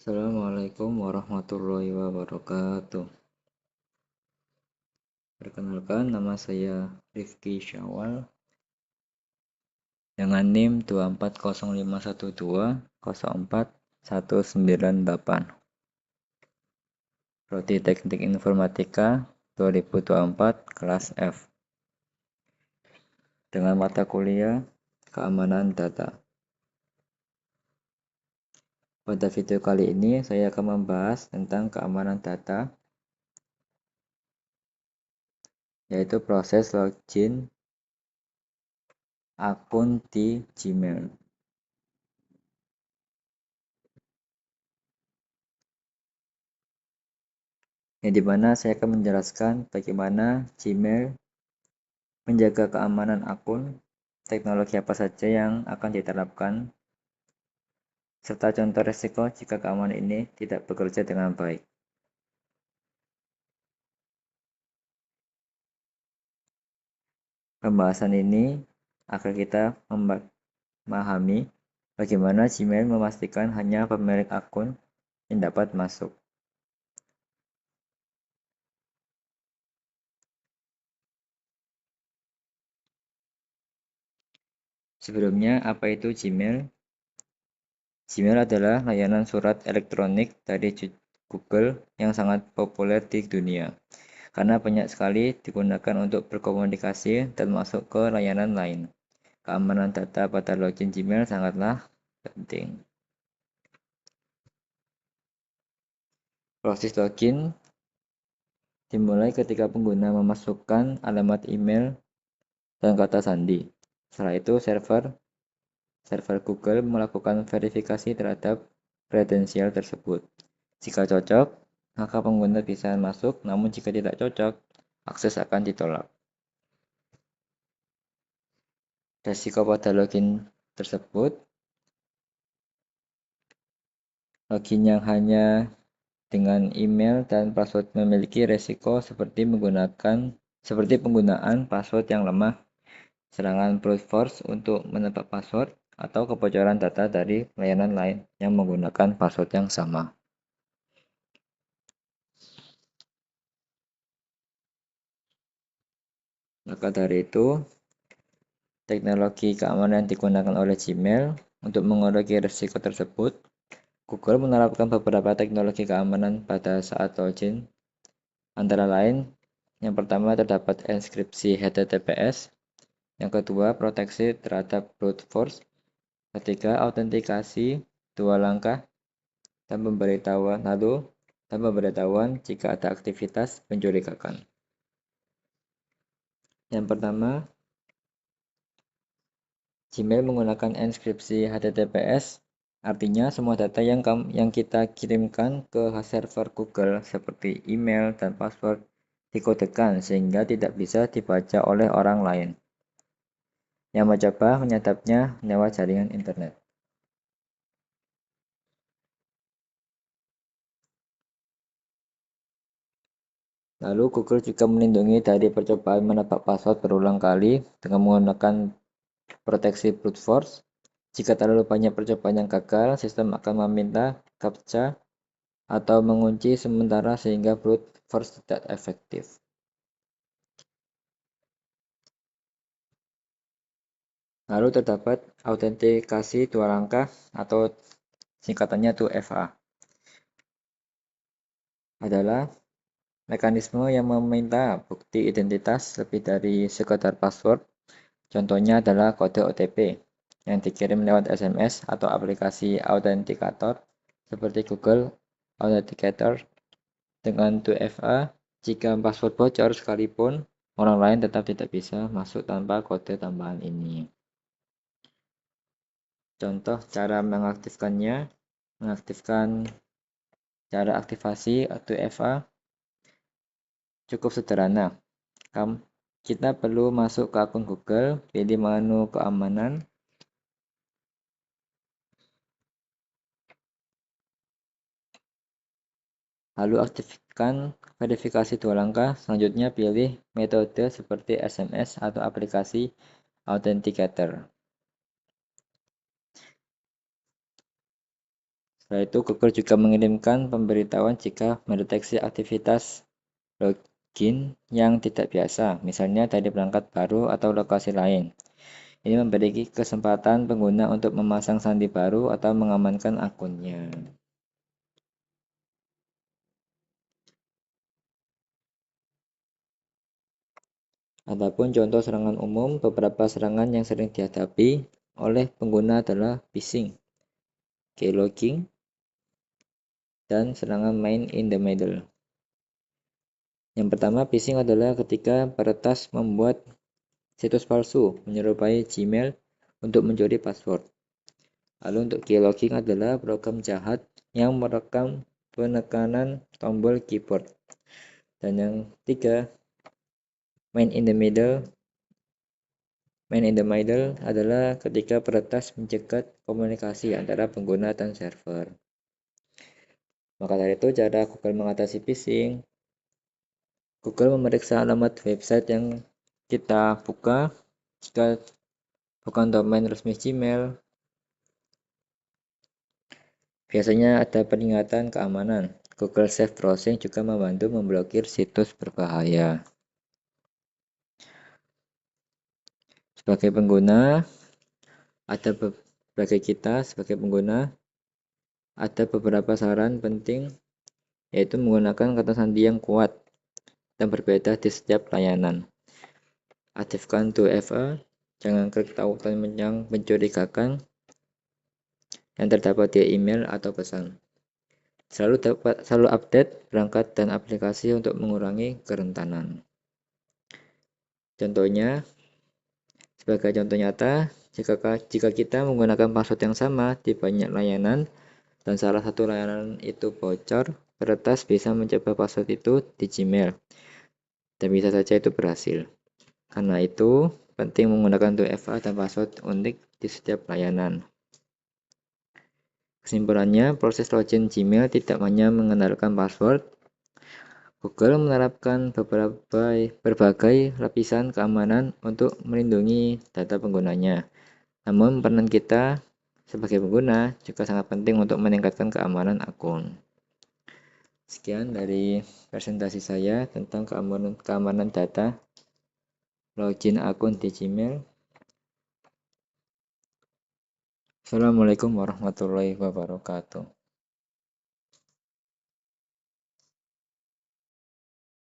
Assalamualaikum warahmatullahi wabarakatuh. Perkenalkan, nama saya Rifki Syawal dengan NIM 24051204198. Prodi Teknik Informatika 2024 kelas F. Dengan mata kuliah Keamanan Data. Pada video kali ini saya akan membahas tentang keamanan data, yaitu proses login akun di Gmail. Yang dimana saya akan menjelaskan bagaimana Gmail menjaga keamanan akun, teknologi apa saja yang akan diterapkan, serta contoh risiko jika keamanan ini tidak bekerja dengan baik. Pembahasan ini agar kita memahami bagaimana Gmail memastikan hanya pemilik akun yang dapat masuk. Sebelumnya, apa itu Gmail? Gmail adalah layanan surat elektronik dari Google yang sangat populer di dunia, karena banyak sekali digunakan untuk berkomunikasi dan masuk ke layanan lain. Keamanan data pada login Gmail sangatlah penting. Proses login dimulai ketika pengguna memasukkan alamat email dan kata sandi. Setelah itu, server Google melakukan verifikasi terhadap kredensial tersebut. Jika cocok, maka pengguna bisa masuk, namun jika tidak cocok, akses akan ditolak. Risiko pada login tersebut, login yang hanya dengan email dan password memiliki risiko seperti penggunaan password yang lemah, serangan brute force untuk menebak password, atau kebocoran data dari layanan lain yang menggunakan password yang sama. Maka dari itu, teknologi keamanan yang digunakan oleh Gmail untuk mengurangi risiko tersebut, Google menerapkan beberapa teknologi keamanan pada saat login. Antara lain, yang pertama terdapat enkripsi HTTPS, yang kedua proteksi terhadap brute force, ketiga autentikasi 2 langkah, dan pemberitahuan jika ada aktivitas mencurigakan. Yang pertama, Gmail menggunakan enkripsi HTTPS, artinya semua data yang kita kirimkan ke server Google seperti email dan password dikodekan sehingga tidak bisa dibaca oleh orang lain yang mencoba menyadapnya lewat jaringan internet. Lalu Google juga melindungi dari percobaan menebak password berulang kali dengan menggunakan proteksi brute force. Jika terlalu banyak percobaan yang gagal, sistem akan meminta CAPTCHA atau mengunci sementara sehingga brute force tidak efektif. Lalu terdapat autentikasi 2 langkah atau singkatannya 2FA. Adalah mekanisme yang meminta bukti identitas lebih dari sekedar password. Contohnya adalah kode OTP yang dikirim lewat SMS atau aplikasi autentikator seperti Google Authenticator. Dengan 2FA, jika password bocor sekalipun, orang lain tetap tidak bisa masuk tanpa kode tambahan ini. Contoh cara mengaktifkannya, mengaktifkan cara aktivasi 2FA cukup sederhana. Kita perlu masuk ke akun Google, pilih menu keamanan, lalu aktifkan verifikasi 2 langkah. Selanjutnya pilih metode seperti SMS atau aplikasi Authenticator. Setelah itu, Google juga mengirimkan pemberitahuan jika mendeteksi aktivitas login yang tidak biasa, misalnya dari perangkat baru atau lokasi lain. Ini memberi kesempatan pengguna untuk memasang sandi baru atau mengamankan akunnya. Adapun contoh serangan umum, beberapa serangan yang sering dihadapi oleh pengguna adalah phishing, keylogin, dan serangan man in the middle. Yang pertama, phishing adalah ketika peretas membuat situs palsu menyerupai Gmail untuk mencuri password. Lalu untuk keylogin adalah program jahat yang merekam penekanan tombol keyboard. Dan yang ketiga, man in the middle adalah ketika peretas mencegat komunikasi antara pengguna dan server. Maka dari itu, cara Google mengatasi phishing, Google memeriksa alamat website yang kita buka. Jika bukan domain resmi Gmail, biasanya ada peringatan keamanan. Google Safe Browsing juga membantu memblokir situs berbahaya. Sebagai pengguna, bagi kita sebagai pengguna, ada beberapa saran penting, yaitu menggunakan kata sandi yang kuat dan berbeda di setiap layanan. Aktifkan 2FA, jangan klik tautan yang mencurigakan yang terdapat di email atau pesan. Selalu update perangkat dan aplikasi untuk mengurangi kerentanan. Contohnya, sebagai contoh nyata, jika kita menggunakan password yang sama di banyak layanan dan salah satu layanan itu bocor, peretas bisa mencoba password itu di Gmail dan bisa saja itu berhasil. Karena itu, penting menggunakan 2FA dan password unik di setiap layanan. Kesimpulannya, proses login Gmail tidak hanya mengandalkan password. Google menerapkan berbagai lapisan keamanan untuk melindungi data penggunanya. Namun, peran kita sebagai pengguna juga sangat penting untuk meningkatkan keamanan akun. Sekian dari presentasi saya tentang keamanan data login akun di Gmail. Assalamualaikum warahmatullahi wabarakatuh.